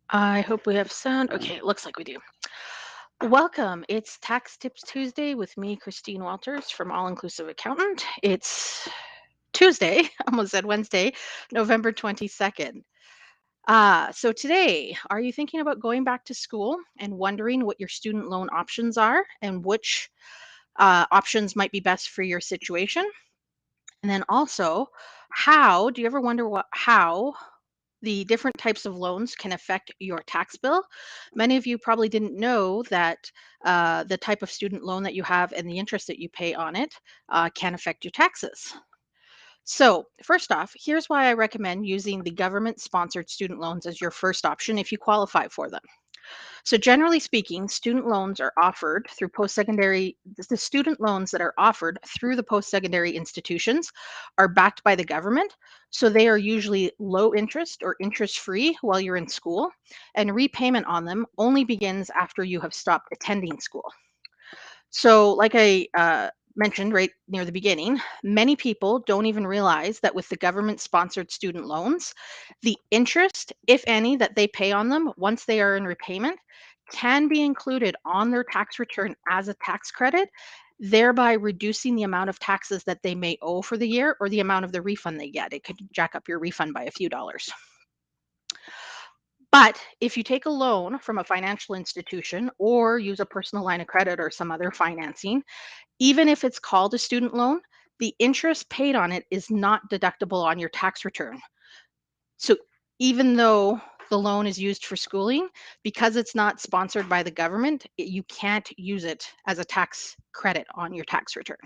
I hope we have sound. Okay, it looks like we do. Welcome. It's Tax Tips Tuesday with me, Christine Walters from All Inclusive Accountant. It's Tuesday, almost said Wednesday, November 22nd. So today, are you thinking about going back to school and wondering what your student loan options are and which options might be best for your situation? And then also, how do you ever wonder how the different types of loans can affect your tax bill? Many of you probably didn't know that the type of student loan that you have and the interest that you pay on it can affect your taxes. So, first off, here's why I recommend using the government sponsored student loans as your first option if you qualify for them. So, generally speaking, student loans are offered through post secondary, the student loans that are offered through the post secondary institutions are backed by the government. So, they are usually low interest or interest free while you're in school, and repayment on them only begins after you have stopped attending school. So, like I mentioned right near the beginning, many people don't even realize that with the government sponsored student loans, the interest, if any, that they pay on them once they are in repayment can be included on their tax return as a tax credit, thereby reducing the amount of taxes that they may owe for the year or the amount of the refund they get. It could jack up your refund by a few dollars. But if you take a loan from a financial institution or use a personal line of credit or some other financing, even if it's called a student loan, the interest paid on it is not deductible on your tax return. So even though the loan is used for schooling, because it's not sponsored by the government, you can't use it as a tax credit on your tax return.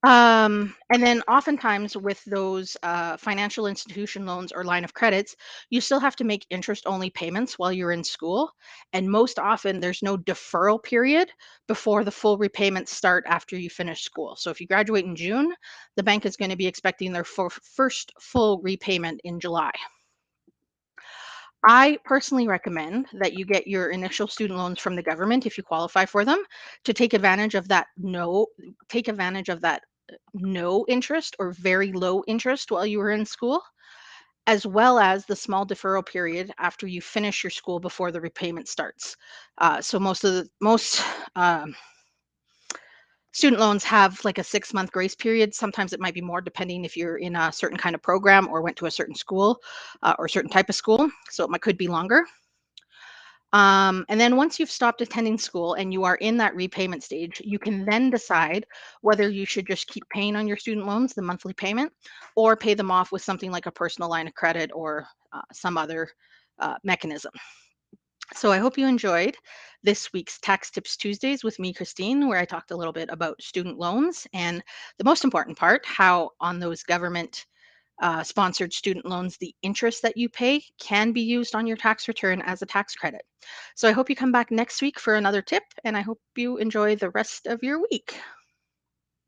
And then oftentimes with those financial institution loans or line of credits, you still have to make interest only payments while you're in school. And most often, there's no deferral period before the full repayments start after you finish school. So if you graduate in June, the bank is going to be expecting their first full repayment in July. I personally recommend that you get your initial student loans from the government if you qualify for them to take advantage of that no interest or very low interest while you were in school, as well as the small deferral period after you finish your school before the repayment starts. So most student loans have like a 6-month grace period. Sometimes it might be more depending if you're in a certain kind of program or went to a certain school or certain type of school. So could be longer. And then once you've stopped attending school and you are in that repayment stage, you can then decide whether you should just keep paying on your student loans, the monthly payment, or pay them off with something like a personal line of credit or some other mechanism. So I hope you enjoyed this week's Tax Tips Tuesdays with me, Christine, where I talked a little bit about student loans and the most important part, how on those government sponsored student loans, the interest that you pay can be used on your tax return as a tax credit. So I hope you come back next week for another tip, and I hope you enjoy the rest of your week.